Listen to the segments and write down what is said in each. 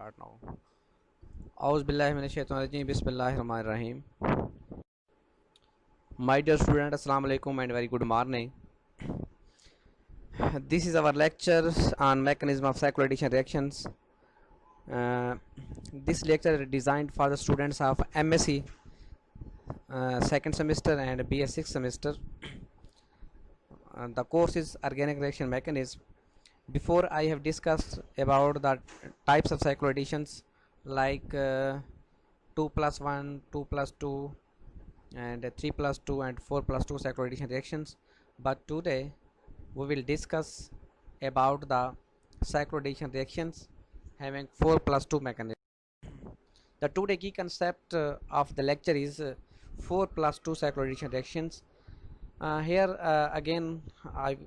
Start now. Auz billahi minash shaitanir rajeem. Bismillahir rahmanir rahim. My dear student, assalamu alaikum and very good morning. This is our lecture on mechanism of cyclodation reactions. Uh, this lecture is designed for the students of MSc second semester and BS sixth semester. The course is organic reaction mechanism. Before I have discussed about the types of cycloadditions like 2 plus 1, 2 plus 2 and 3 plus 2 and 4 plus 2 cycloaddition reactions, but today we will discuss about the cycloaddition reactions having 4 plus 2 mechanism. The today key concept of the lecture is 4 plus 2 cycloaddition reactions. Here again I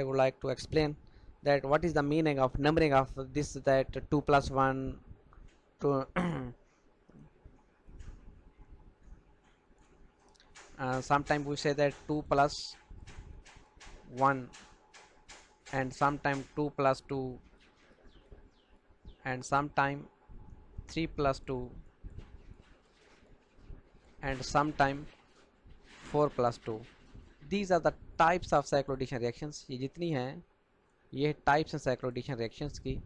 would like to explain that what is the meaning of numbering of this, that 2 plus 1 to sometimes we say that 2 plus 1 and sometime 2 plus 2 and sometime 3 plus 2 and sometime 4 plus 2. These are the types of cycloaddition reactions. ये जितनी हैं ये types हैं cycloaddition reactions की.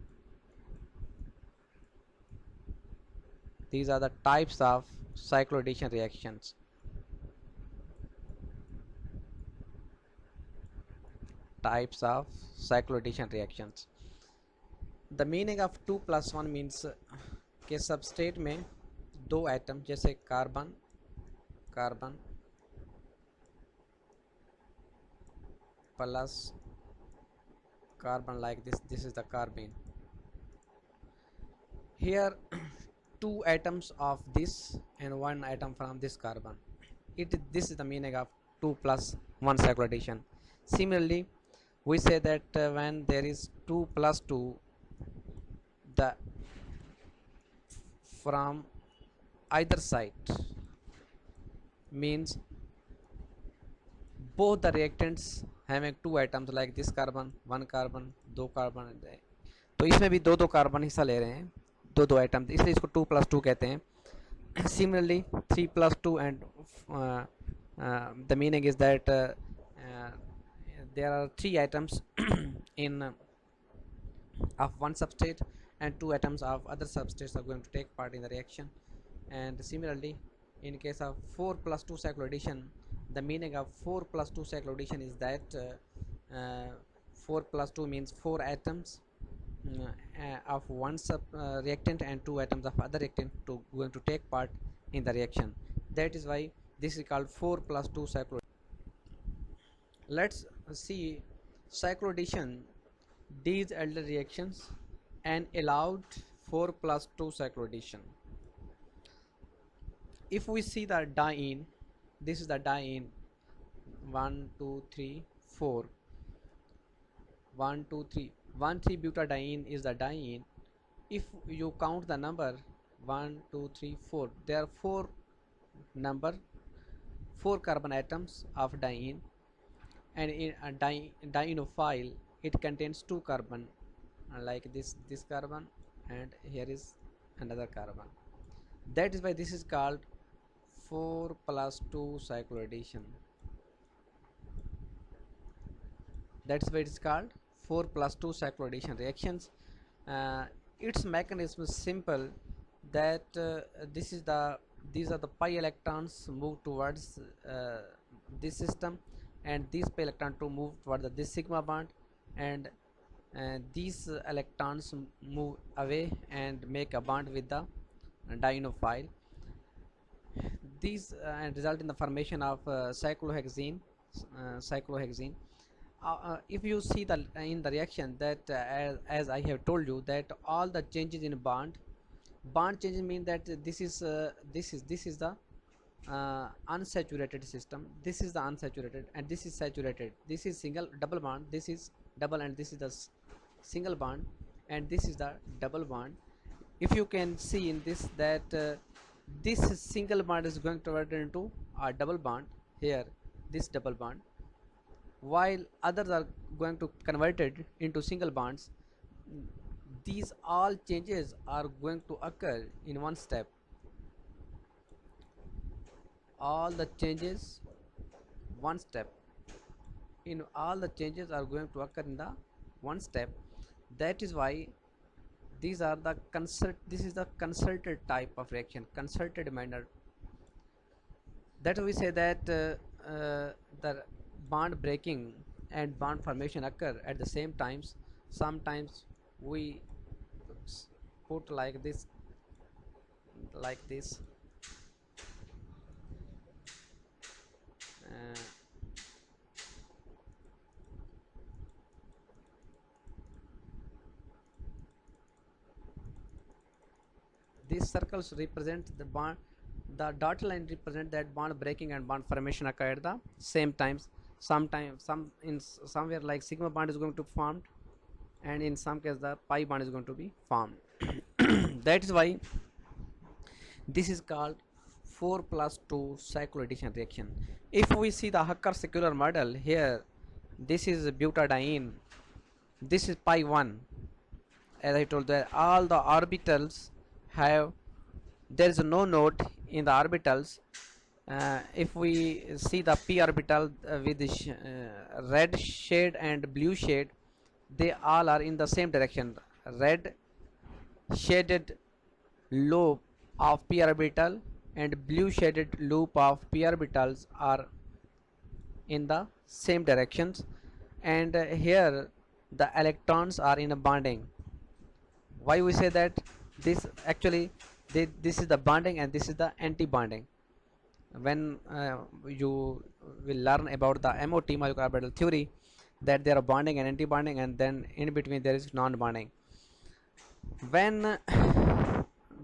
These are the types of cycloaddition reactions. Types of cycloaddition reactions. The meaning of 2 plus 1 means के substrate में दो atom जैसे carbon carbon plus carbon, like this is the carbene. Here two atoms of this and one atom from this carbon. This is the meaning of 2 plus 1 cycloaddition. Similarly, we say that when there is 2 plus 2, the from either side means both the reactants having two atoms like this carbon, one carbon, दो carbon, तो इसमें भी दो दो carbon हिस्सा ले रहे हैं, दो दो एटम, इसलिए इसको 2 plus 2 कहते हैं. Similarly 3 plus 2 and the meaning is that there are three atoms in of one substrate and two atoms of other substrates are going to take part in the reaction. And similarly in case of 4 plus 2 cycloaddition, the meaning of 4 plus 2 cycloaddition is that 4 plus 2 means 4 atoms of one reactant and 2 atoms of other reactant going to take part in the reaction. That is why this is called 4 plus 2 cycloaddition. Let's see cycloaddition, these elder reactions and allowed 4 plus 2 cycloaddition. If we see the diene, this is the diene 1 2 3 4 1 2 3 1 3 butadiene is the diene. If you count the number 1 2 3 4, there are four carbon atoms of diene, and in a dienophile it contains two carbon like this carbon, and here is another carbon. That is why this is called 4 plus 2 cycloaddition. That's why it's called 4 plus 2 cycloaddition reactions. Its mechanism is simple, that these are the pi electrons move towards this system, and these pi electron to move toward this sigma bond, and these electrons move away and make a bond with the dienophile. These and result in the formation of cyclohexene. If you see the in the reaction that as I have told you that all the changes in bond changes mean that this is the unsaturated system, this is the unsaturated, and this is saturated. This is single double bond, this is double, and this is the single bond, and this is the double bond. If you can see in this that this single bond is going to convert into a double bond here, this double bond, while others are going to converted into single bonds. these all changes are going to occur in one step. All the changes one step in all the changes are going to occur in the one step. That is why these are the this is the concerted type of reaction, concerted manner. That we say that the bond breaking and bond formation occur at the same times. Sometimes we put like this uh, these circles represent the bond, the dotted line represent that bond breaking and bond formation occur at the same times. Sometimes somewhere like sigma bond is going to be formed, and in some case the pi bond is going to be formed. That is why this is called 4 plus 2 cycloaddition reaction. If we see the Hacker secular model here, this is butadiene, this is pi 1. As I told, that all the orbitals have, there is no node in the orbitals. If we see the p orbital with the red shade and blue shade, they all are in the same direction. Red shaded loop of p orbital and blue shaded loop of p orbitals are in the same directions, and here the electrons are in a bonding. Why we say that? This actually, this is the bonding and this is the anti-bonding. When you will learn about the MOT, molecular orbital theory, that there are bonding and anti-bonding, and then in between there is non-bonding. When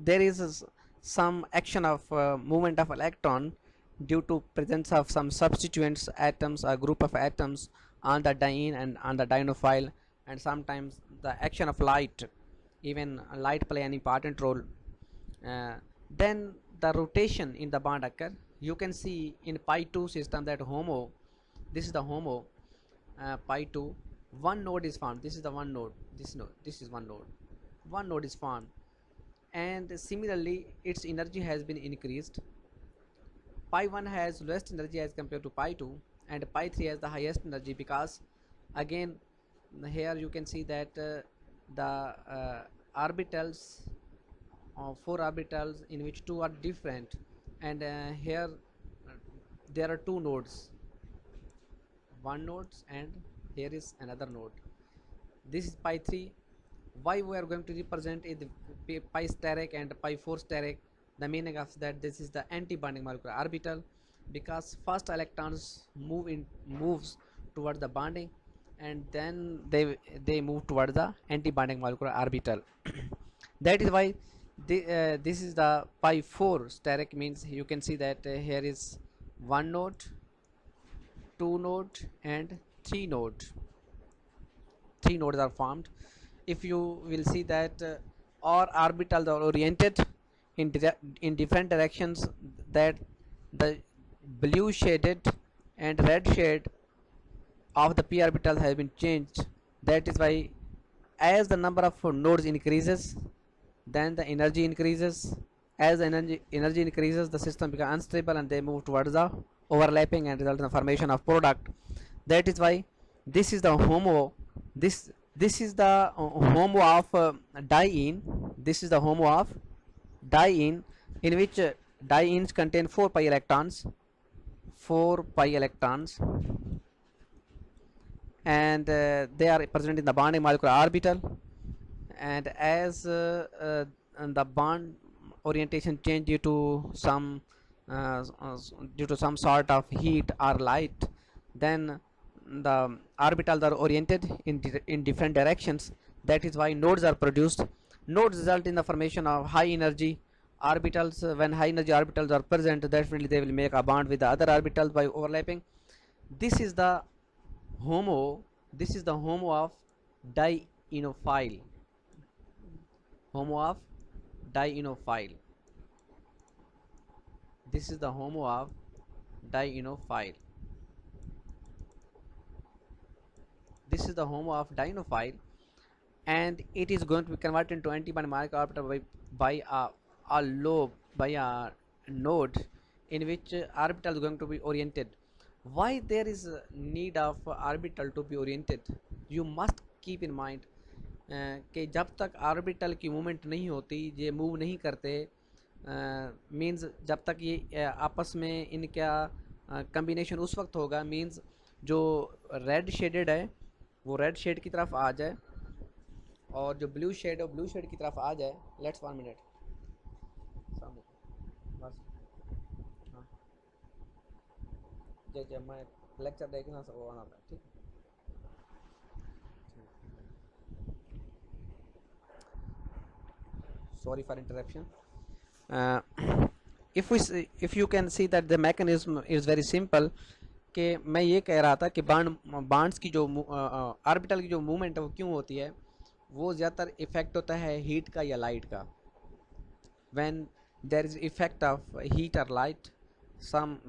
there is some action of movement of electron due to presence of some substituents atoms or group of atoms on the diene and on the dienophile, and sometimes the action of light, even light play an important role, uh, then the rotation in the bond occur. You can see in pi 2 system that HOMO, this is the HOMO, pi 2, one node is formed. This is the one node, this is one node is formed, and similarly its energy has been increased. Pi 1 has lowest energy as compared to pi 2, and pi 3 has the highest energy, because again here you can see that the orbitals, 4 orbitals in which 2 are different, and here there are 2 nodes, one nodes, and here is another node. This is pi 3. Why we are going to represent it pi steric and pi 4 steric? The meaning of that, this is the anti-bonding molecular orbital, because first electrons moves towards the bonding, and then they move towards the anti-bonding molecular orbital. That is why this is the pi 4 steric, means you can see that here is one node, two node, and three nodes are formed. If you will see that all orbitals are oriented in different directions, that the blue shaded and red shade of the p orbital has been changed. That is why as the number of nodes increases, then the energy increases. As the energy increases, the system becomes unstable and they move towards the overlapping and result in the formation of product. That is why this is the HOMO. This is the HOMO of diene. This is the HOMO of diene, in which dienes contain 4 pi electrons, 4 pi electrons, and they are present in the bonding molecular orbital. And as and the bond orientation change due to some sort of heat or light, then the orbitals are oriented in different directions. That is why nodes are produced. Nodes result in the formation of high energy orbitals. When high energy orbitals are present, definitely they will make a bond with the other orbitals by overlapping. This is the HOMO. This is the HOMO of dienophile. HOMO of dienophile. This is the HOMO of dienophile. This is the HOMO of dienophile, and it is going to be converted into antibonding molecular orbital by a lobe, by a node in which orbital is going to be oriented. Why there is a need of orbital to be oriented? You must keep in mind कि जब तक orbital की movement नहीं होती, ये move नहीं करते, means जब तक ये आपस में इनका कम्बिनेशन उस वक्त होगा, मींस जो रेड शेडेड है वो रेड शेड की तरफ आ जाए और जो ब्लू शेड है वो ब्लू शेड की तरफ आ जाए. लेट्स 1 मिनट बस. हाँ जय जय मैं लेक्चर देखना वो आना था. ठीक. Sorry for interruption. uh, if you can see that the mechanism is very simple. कि मैं ये कह रहा था कि बांड्स की जो ऑर्बिटल की जो मूवमेंट है वो क्यों होती है, वो ज़्यादातर इफेक्ट होता है हीट का या लाइट का. when there is effect of heat or light,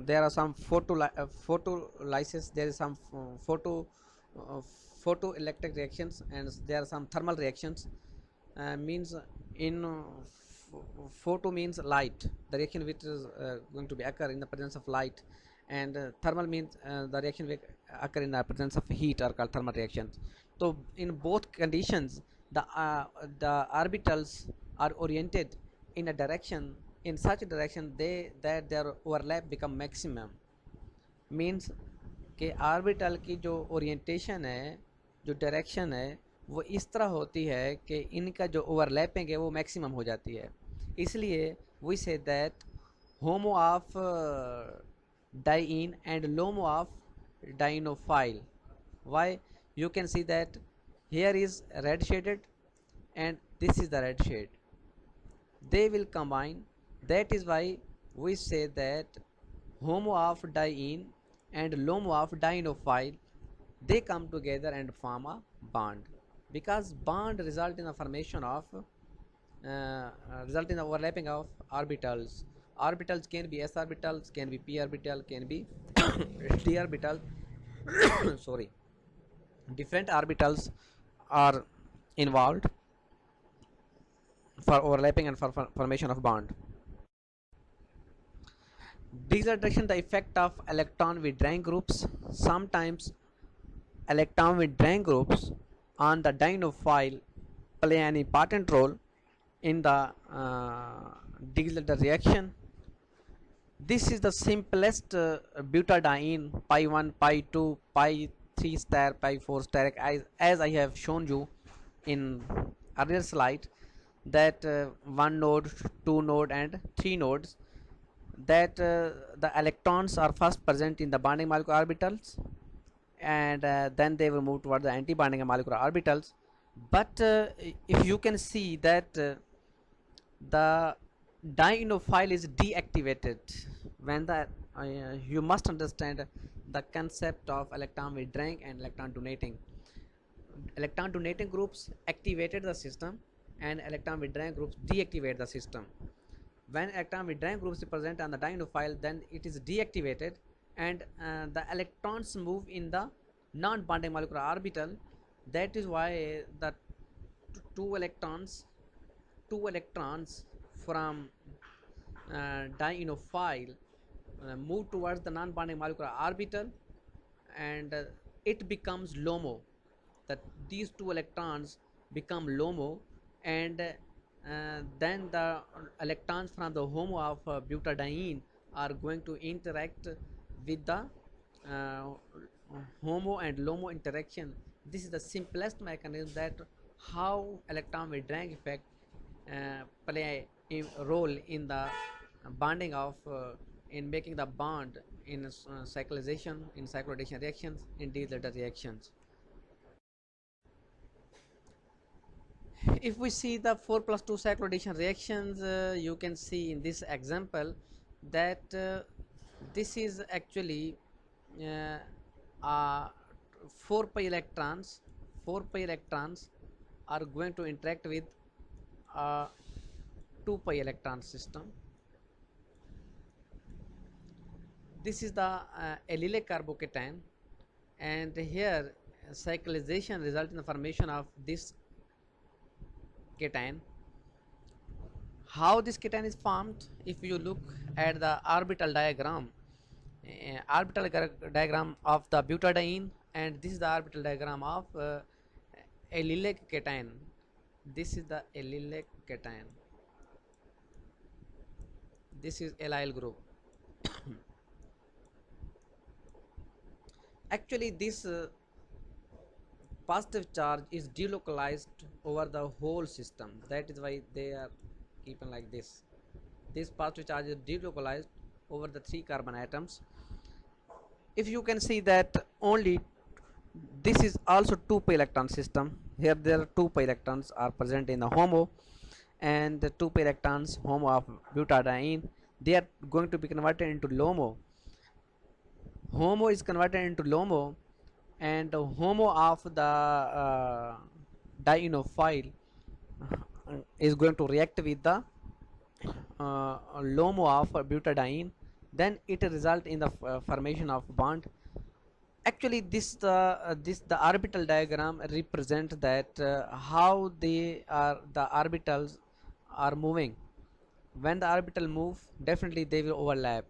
there are some photolysis, there is some uh, photoelectric reactions, and there are some thermal reactions. Means in photo means light, the reaction which is going to be occur in the presence of light, and thermal means the reaction will occur in the presence of heat are called thermal reactions. So in both conditions the orbitals are oriented in a direction, in such a direction that their overlap become maximum. Means कि orbital की जो orientation है, जो direction है, वो इस तरह होती है कि इनका जो ओवरलैपिंग है वो मैक्सिमम हो जाती है. इसलिए we say that HOMO of diene and LUMO of dienophile. Why? You can see that here is red shaded and this is the red shade, they will combine. That is why we say that homo of diene and lomo of dienophile, they come together and form a bond, because bond result in the formation of result in the overlapping of orbitals. Orbitals can be s orbitals, can be p orbital, can be d orbital. Sorry, different orbitals are involved for overlapping and for formation of bond. Deceleration, the effect of electron withdrawing groups. Sometimes electron withdrawing groups on the dienophile play an important role in the deceleration reaction. This is the simplest butadiene pi 1, pi 2, pi 3 star, pi 4 star, as I have shown you in earlier slide, that 1 node, 2 node and 3 nodes, that the electrons are first present in the bonding molecular orbitals, and then they will move toward the anti-bonding molecular orbitals. But if you can see that the dienophile is deactivated when the you must understand the concept of electron withdrawing and electron donating. Electron donating groups activated the system and electron withdrawing groups deactivate the system. When electron withdrawing groups is present on the dienophile, then it is deactivated and the electrons move in the non-bonding molecular orbital. That is why the two electrons from dienophile move towards the non-bonding molecular orbital, and it becomes LOMO. That these two electrons become LOMO, and then the electrons from the HOMO of butadiene are going to interact with the HOMO and LOMO interaction. This is the simplest mechanism that how electron withdrawing effect play a role in the bonding of in making the bond in cyclization, in cyclodation reactions, in deceleration reactions. If we see the 4+2 cyclodation reactions, you can see in this example that this is actually uh, 4 pi electrons. 4 pi electrons are going to interact with 2 pi electron system. This is the allylic carbocation, and here cyclization results in the formation of this cation. How this cation is formed? If you look at the orbital diagram, diagram of the butadiene, and this is the orbital diagram of allylic cation. This is the allylic cation. This is allyl group. Actually, this positive charge is delocalized over the whole system. That is why they are keeping like this. This positive charge is delocalized over the 3 carbon atoms. If you can see that only this is also 2 pi electron system. Here there are 2 pi electrons are present in the HOMO, and the 2 pi electrons HOMO of butadiene, they are going to be converted into LOMO. HOMO is converted into LOMO, and HOMO of the dienophile is going to react with the LOMO of butadiene. Then it result in the formation of bond. Actually, this the orbital diagram represent that how they are, the orbitals are moving. When the orbital move, definitely they will overlap.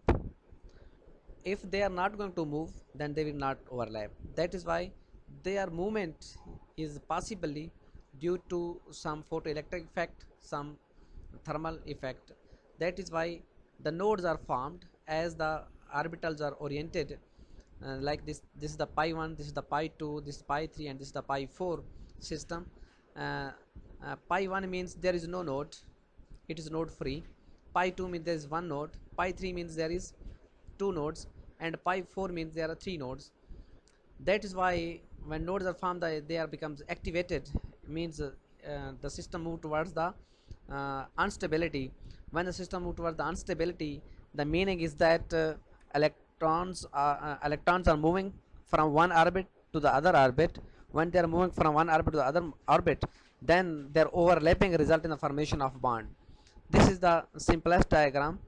If they are not going to move, then they will not overlap. That is why their movement is possibly due to some photoelectric effect, some thermal effect. That is why the nodes are formed as the orbitals are oriented, like this is the pi 1, this is the pi 2, this is pi 3, and this is the pi 4 system. Pi 1 means there is no node, it is node free. Pi 2 means there is one node. Pi 3 means there is two nodes, and pi 4 means there are three nodes. That is why when nodes are formed, they are becomes activated, means the system move towards the instability. When the system move towards the instability, the meaning is that electrons are moving from one orbit to the other orbit. When they are moving from one orbit to the other orbit, then their overlapping result in the formation of bond. This is the simplest diagram,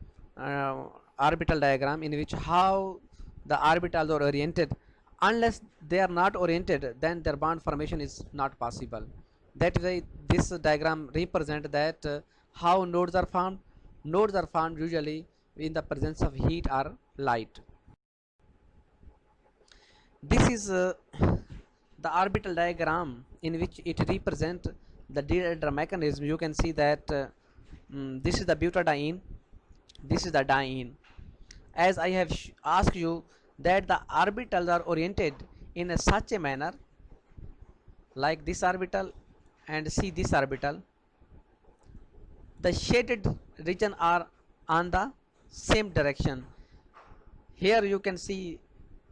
orbital diagram, in which how the orbitals are oriented. Unless they are not oriented, then their bond formation is not possible. That is why this diagram represent that how nodes are formed. Nodes are formed usually in the presence of heat or light. This is the orbital diagram in which it represent the dihedral mechanism. You can see that this is the butadiene, this is the diene. As I have asked you that the orbitals are oriented in such a manner, like this orbital and see this orbital, the shaded region are on the same direction. Here you can see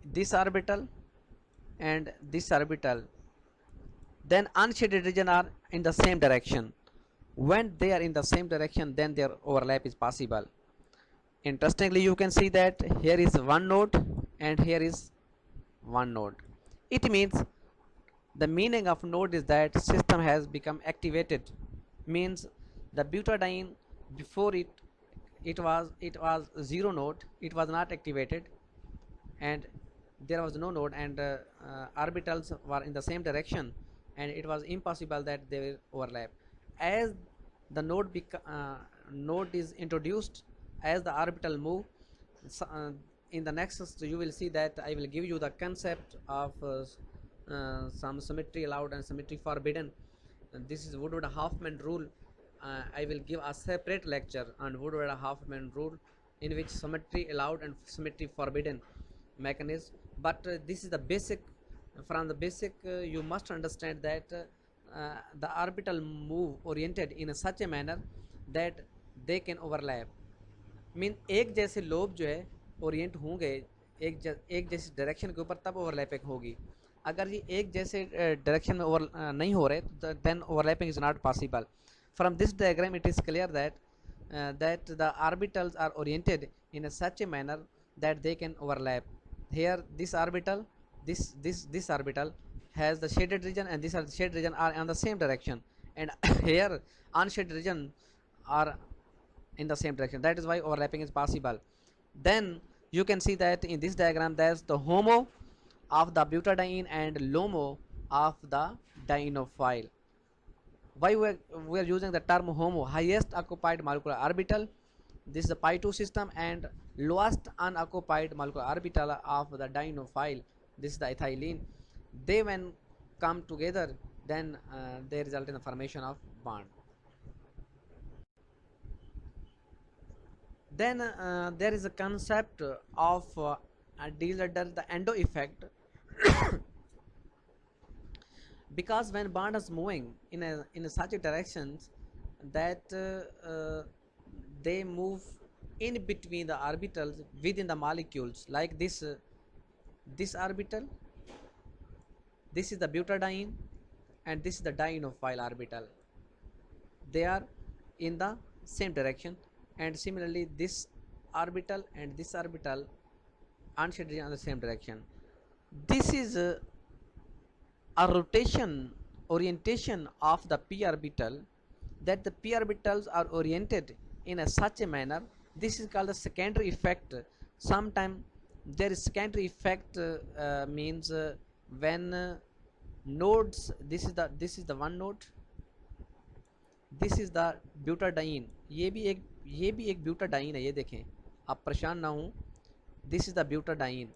this orbital and this orbital, then unshaded region are in the same direction. When they are in the same direction, then their overlap is possible. Interestingly, you can see that here is one node and here is one node. It means the meaning of node is that system has become activated, means the butadiene before it was zero node, it was not activated, and there was no node, and orbitals were in the same direction, and it was impossible that they will overlap. As the node is introduced, as the orbital move, in the next you will see that I will give you the concept of some symmetry allowed and symmetry forbidden. And this is Woodward-Hoffmann rule. I will give a separate lecture on Woodward-Hoffmann rule, in which symmetry allowed and symmetry forbidden mechanism. But this is the basic. From the basic, you must understand that the orbital move oriented in such a manner that they can overlap. Mean एक जैसे lobe जो है Orient होंगे एक जैसे direction के ऊपर, तब ओवरलैपिंग होगी. अगर ये एक जैसे डायरेक्शन में ओवर नहीं हो रहे, तो then overlapping is not possible. From this diagram it is clear that the orbitals are oriented in such a manner that they can overlap. Here this orbital, this orbital has the shaded region, and this shaded region are on the same direction, and here unshaded region are in the same direction. That is why overlapping is possible. Then you can see that in this diagram there's the HOMO of the butadiene and LOMO of the dienophile. why we are using the term HOMO, highest occupied molecular orbital. This is the pi 2 system, and lowest unoccupied molecular orbital of the dienophile, this is the ethylene. They when come together, then they result in the formation of bond. Then there is a concept of de Ladder, the endo effect. Because when bond is moving in such a directions that they move in between the orbitals within the molecules, like this orbital, this is the butadiene, and this is the dienophile orbital. They are in the same direction, and similarly this orbital and this orbital unshaded in the same direction. This is a rotation orientation of the p orbital, that the p orbitals are oriented in a such a manner. This is called the secondary effect. Sometimes there is secondary effect, means when nodes, this is the one node, this is the butadiene, ये भी एक butadiene है, ये देखें, आप परेशान ना हो, this is the butadiene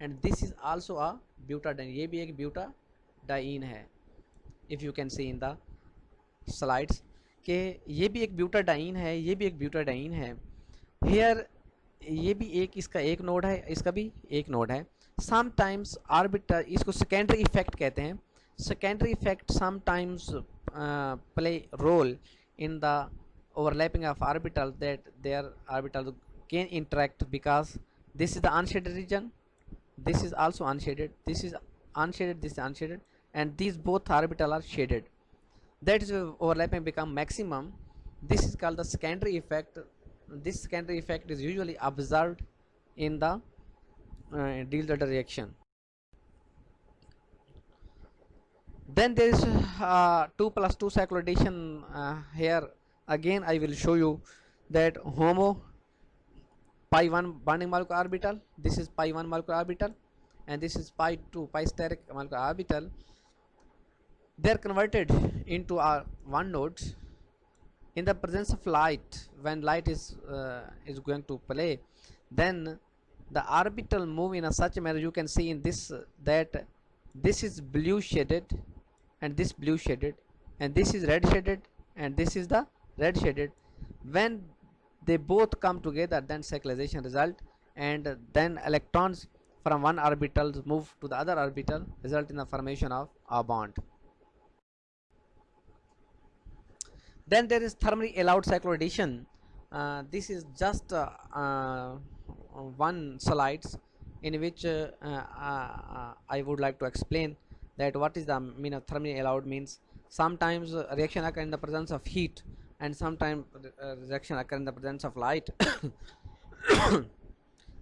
and this is also a butadiene, ये भी एक ब्यूटाडाइन है. If you can C in the slides कि ये भी एक ब्यूटाडाइन है, ये भी एक ब्यूटाडाइन है. हेयर ये भी एक, इसका एक नोड है, इसका भी एक नोड है. समटाइम्स आर्बिटर, इसको सेकेंडरी इफेक्ट कहते हैं. Secondary effect sometimes play role in the overlapping of orbitals, that their orbitals can interact, because this is the unshaded region, this is also unshaded, this is unshaded, this is unshaded, and these both orbitals are shaded. That is overlapping become maximum. This is called the secondary effect. This secondary effect is usually observed in the de Ladder reaction. Then there is 2+2 cyclodation. Here again I will show you that HOMO pi 1 bonding molecular orbital, this is pi 1 molecular orbital, and this is pi 2 pi steric molecular orbital. They are converted into one nodes in the presence of light. When light is going to play, then the orbital move in a such a manner. You can see in this that this is blue shaded, and this blue shaded, and this is red shaded, and this is the red shaded. When they both come together, then cyclization result, and then electrons from one orbital move to the other orbital, result in the formation of a bond. Then there is thermally allowed cyclodation. This is just one slides in which I would like to explain that what is the mean of thermally allowed. Means sometimes reaction occur in the presence of heat, and sometimes reaction occur in the presence of light.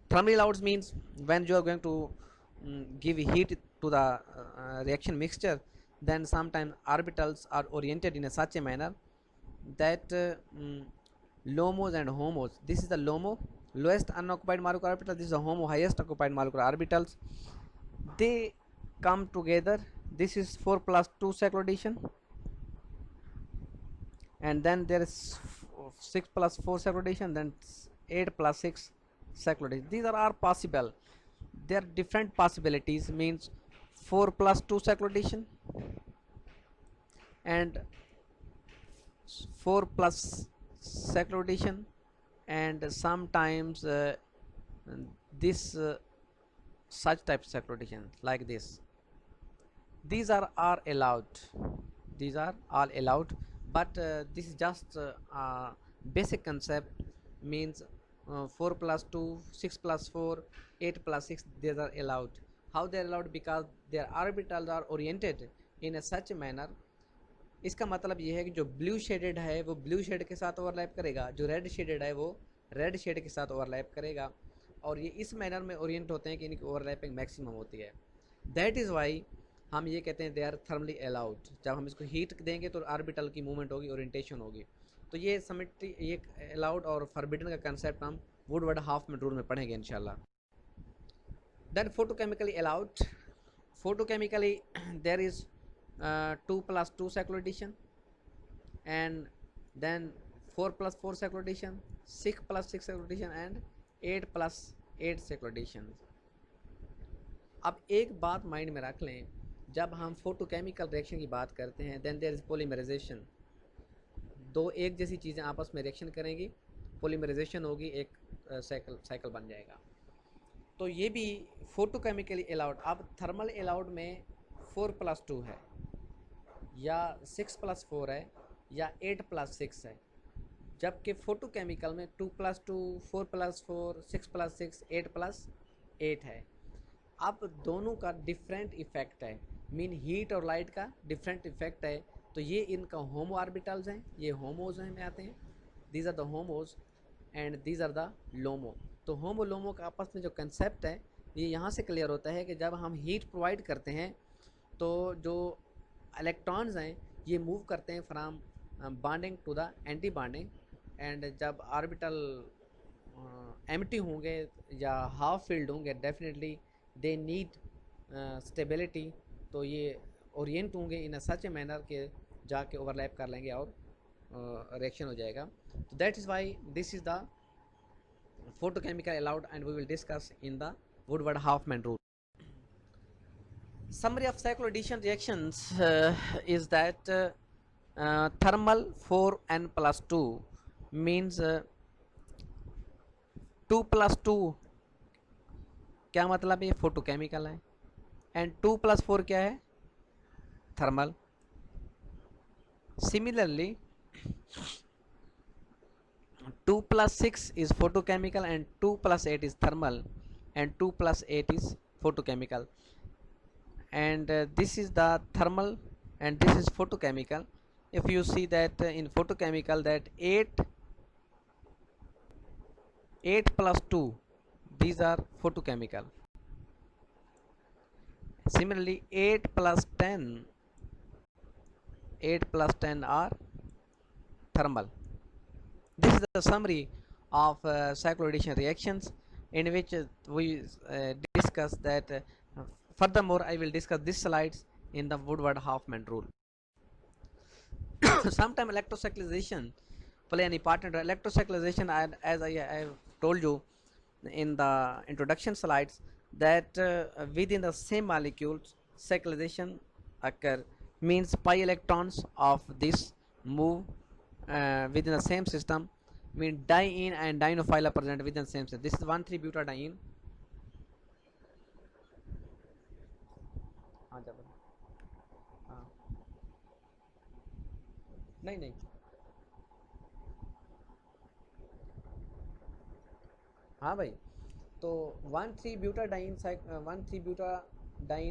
Thermally allowed means when you are going to give heat to the reaction mixture, then sometimes orbitals are oriented in a such a manner that LOMOs and HOMOs, this is the LOMO, lowest unoccupied molecular orbital, this is the HOMO, highest occupied molecular orbitals. They come together. This is 4+2 cyclodation, and then there is 6+4 cyclodation, then 8+6 cyclodation. These are possible. There are different possibilities. Means 4+2 cyclodation and 4+ cyclodation, and sometimes this such type of cyclodation like this. These are allowed. These are all allowed, but this is just basic concept. Means 4+2, 6+4, 8+6, these are allowed. How they are allowed? Because their orbitals are oriented in a such a manner. इसका मतलब ये है कि जो blue shaded है वो blue shade के साथ ओवरलैप करेगा, जो रेड शेडेड है वो रेड शेड के साथ ओवरलैप करेगा, और ये इस मैनर में ओरिएंट होते हैं कि इनकी ओवरलैपिंग मैक्सिमम होती है. दैट इज़ वाई हम ये कहते हैं दे आर थर्मली अलाउड. जब हम इसको हीट देंगे तो ऑर्बिटल की मूवमेंट होगी, ओरिएंटेशन होगी. तो ये सिमेट्री, ये अलाउड और फॉरबिडन का कंसेप्ट हम वुडवर्ड हाफमैन रूल में पढ़ेंगे इंशाल्लाह. Then photochemically allowed. Photochemically there is 2+2 cyclodation, and then 4 plus 4 cycle addition, 6 plus 6 cycle addition and 8 plus 8 cycle addition. अब एक बात माइंड में रख लें, जब हम फोटोकेमिकल रिएक्शन की बात करते हैं देन देयर इज पॉलीमराइजेशन. दो एक जैसी चीज़ें आपस में रिएक्शन करेंगी, पॉलीमराइजेशन होगी, एक साइकिल बन जाएगा. तो ये भी फोटोकेमिकली अलाउड. अब थर्मल अलाउड में 4 प्लस 2 है या 6 प्लस 4 है या 8 प्लस 6 है, जबकि फोटोकेमिकल में 2 प्लस 2, 4 प्लस 4, 6 प्लस 6, 8 प्लस 8 है. अब दोनों का डिफरेंट इफेक्ट है, मीन हीट और लाइट का डिफरेंट इफेक्ट है. तो ये इनका होमो ऑर्बिटल्स हैं, ये होमोज में आते हैं. These are the HOMOs and these are the LUMO. तो होमो लोमो का आपस में जो कंसेप्ट है ये यहाँ से क्लियर होता है कि जब हम हीट प्रोवाइड करते हैं तो जो इलेक्ट्रॉन्स हैं ये मूव करते हैं from bonding to the anti bonding. And जब ऑर्बिटल एम्प्टी होंगे या हाफ फिल्ड होंगे डेफिनेटली दे नीड स्टेबिलिटी. तो ये ओरिएंट होंगे इन सच ए मैनर के जाके ओवरलैप कर लेंगे और रिएक्शन हो जाएगा. तो that is why this is the photochemical allowed and we will discuss in the Woodward-Hoffmann rule. Summary of cycle addition reactions is that thermal 4n plus 2 means 2 plus 2 क्या मतलब है, फोटोकेमिकल है, एंड 2 plus 4 क्या है, thermal. Similarly 2 plus 6 is photochemical and 2 plus 8 is thermal and 2 plus 8 is photochemical. And this is the thermal and this is photochemical. If you see that in photochemical that 8 plus 2, these are photochemical. Similarly 8 plus 10 are thermal. This is the summary of cycle addition reactions in which we discuss that. Furthermore, I will discuss these slides in the Woodward-Hoffmann rule. Sometimes electrocyclization play an important role. Electrocyclization, as I have told you in the introduction slides, that within the same molecules cyclization occur, means pi electrons of this move within the same system, mean diene and dienophile are present within the same system. This is 1,3-butadiene. नहीं हाँ भाई, तो 1,3-butadiene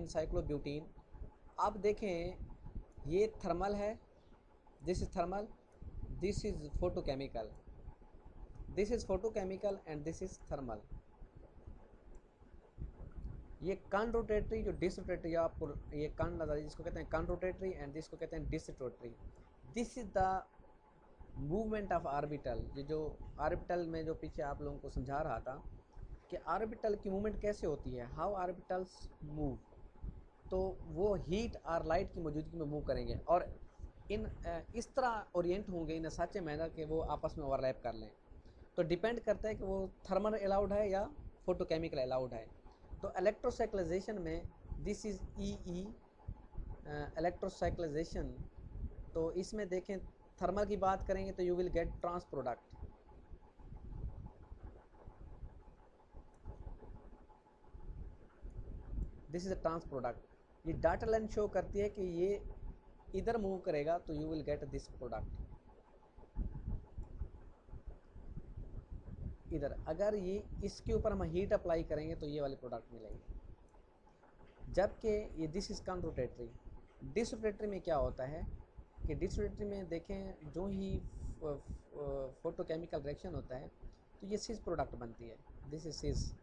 साइक्लोब्यूटीन. आप देखें ये thermal है, this is thermal, this is photochemical, this is photochemical and this is thermal. ये कन रोटेटरी जो डिस रोटेटरी, आपको ये कन नजर है जिसको कहते हैं कन रोटेटरी एंड जिसको कहते हैं disrotatory. This is the movement of orbital. ये जो ऑर्बिटल में जो पीछे आप लोगों को समझा रहा था कि ऑर्बिटल की मूवमेंट कैसे होती है, हाउ ऑर्बिटल्स मूव. तो वो हीट और लाइट की मौजूदगी में मूव करेंगे और इन इस तरह ओरिएंट होंगे इन सच ए मैनर के वो आपस में ओवरलैप कर लें. तो डिपेंड करता है कि वो थर्मल अलाउड है या फोटोकेमिकल अलाउड है. तो इलेक्ट्रोसाइक्लाइजेशन में दिस इज़ ई इलेक्ट्रोसाइक्लाइजेशन. तो इसमें देखें थर्मल की बात करेंगे तो you will get trans product. This is a trans product. ये डाटा लाइन शो करती है कि ये इधर मूव करेगा तो you will get this product इधर. अगर ये इसके ऊपर हम हीट अप्लाई करेंगे तो ये वाली प्रोडक्ट मिलेगी. जबकि ये दिस इज कन रोटेटरी. डिस रोटेटरी में क्या होता है कि डिस रोटेटरी में देखें जो ही फोटोकेमिकल रिएक्शन होता है तो ये सिस प्रोडक्ट बनती है. दिस इज सिस.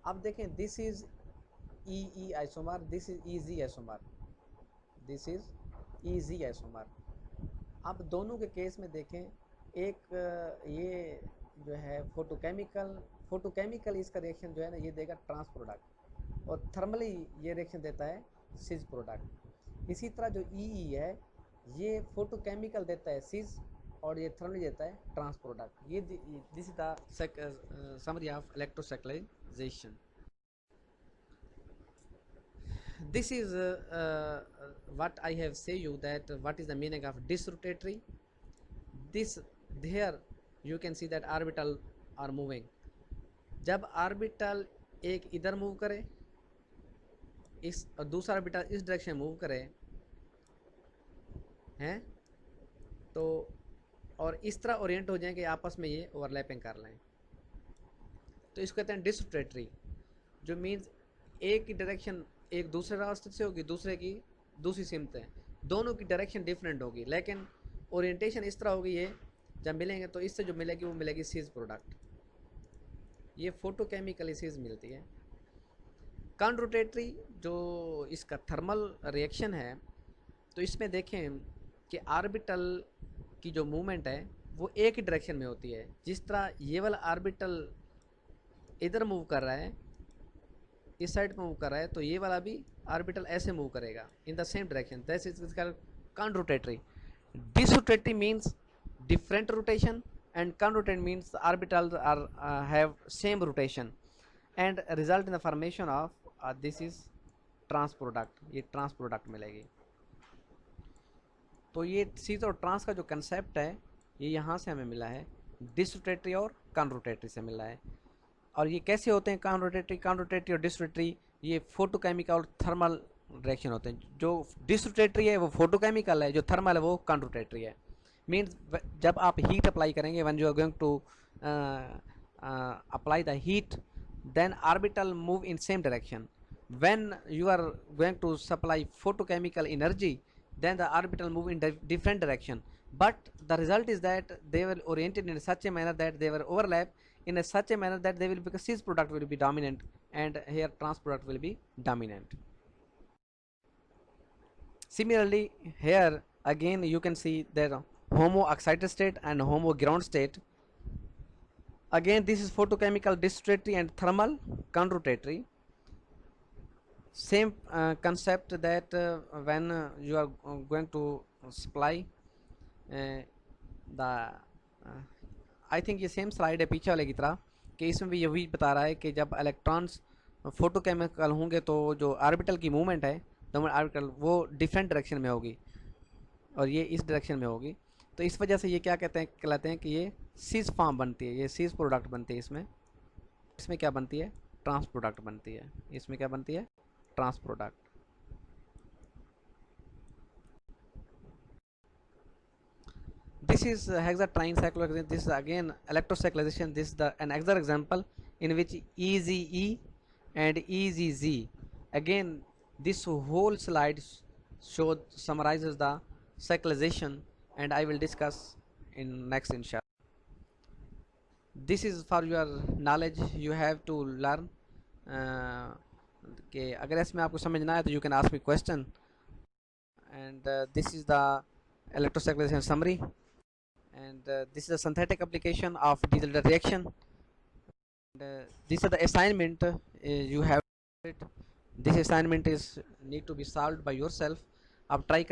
अब देखें this is E isomer, this is E isomer, this is E isomer. अब दोनों के केस में देखें एक ये जो है फोटोकेमिकल इसका रिएक्शन जो है ना ये देगा ट्रांस प्रोडक्ट और थर्मली ये रिएक्शन देता है सिस प्रोडक्ट. इसी तरह जो ई है ये फोटोकेमिकल देता है सीज और ये थर्मल देता है ट्रांस प्रोडक्ट। ये this is the summary of electrocyclization. This is what I have say you that what is the meaning of disrotatory. This here you can see that orbital are moving. जब orbital एक इधर move करे इस और दूसरा orbital इस direction move करे हैं तो और इस तरह ओरिएंट हो जाए कि आपस में ये ओवरलैपिंग कर लें, तो इसको कहते हैं डिसरोटेटरी, जो मीन्स एक की डायरेक्शन एक दूसरे रास्ते से होगी, दूसरे की दूसरी सिमत है, दोनों की डायरेक्शन डिफरेंट होगी लेकिन ओरिएंटेशन इस तरह होगी। ये जब मिलेंगे तो इससे जो मिलेगी वो मिलेगी सीज प्रोडक्ट। ये फोटोकेमिकल सीज मिलती है। कॉनरोटेटरी जो इसका थर्मल रिएक्शन है, तो इसमें देखें कि ऑर्बिटल की जो मूवमेंट है वो एक ही डायरेक्शन में होती है। जिस तरह ये वाला ऑर्बिटल इधर मूव कर रहा है, इस साइड मूव कर रहा है, तो ये वाला भी ऑर्बिटल ऐसे मूव करेगा in the same direction. That is conrotatory. Disrotatory means different rotation and conrotate means the orbitals are have same rotation and result in the formation of this is trans product। ये trans product मिलेगी। तो ये seize और trans का जो concept है ये यहाँ से हमें मिला है, डिसरोटेटरी और कॉनरोटेटरी से मिला है। और ये कैसे होते हैं कॉनरोटेटरी और डिसरोटेटरी? ये फोटोकेमिकल और थर्मल रिएक्शन होते हैं। जो डिसरोटेटरी है वो फोटोकेमिकल है, जो थर्मल है वो कॉनरोटेटरी है। मीन्स जब आप हीट अप्लाई करेंगे, when you are going to apply the heat, then orbital move in same direction. When you are going to supply photochemical energy, then the orbital move in different direction, but the result is that they will oriented in such a manner that they will overlap in such a manner that they will become cis product will be dominant and here trans product will be dominant. Similarly here again you can see that homo excited state and homo ground state. Again this is photochemical disrotatory and thermal conrotatory. Same concept that when you are going to supply the I think ये same slide है पीछे वाले की तरह, कि इसमें भी यही बता रहा है कि जब इलेक्ट्रॉन्स फोटोकेमिकल होंगे तो जो ऑर्बिटल की मूवमेंट है दोनों ऑर्बिटल वो डिफरेंट डायरेक्शन में होगी और ये इस डायरेक्शन में होगी। तो इस वजह से ये क्या कहलाते हैं कि ये सीज फॉर्म बनती है, ये सीज प्रोडक्ट बनती है। इसमें क्या बनती है? ट्रांस प्रोडक्ट बनती है। इसमें क्या बनती है? Trans product. This is hexatriene cyclohexane. This is again electrocyclization. This is an another example in which EZE and EZZ. Again, this whole slide summarizes the cyclization, and I will discuss in next inshallah. This is for your knowledge. You have to learn. कि अगर इसमें आपको समझना है तो you can ask me question. And this is the electrocyclization summary. And this is a synthetic application of diesel reaction. And this is the assignment you have it. This assignment is need to be solved by yourself. आप try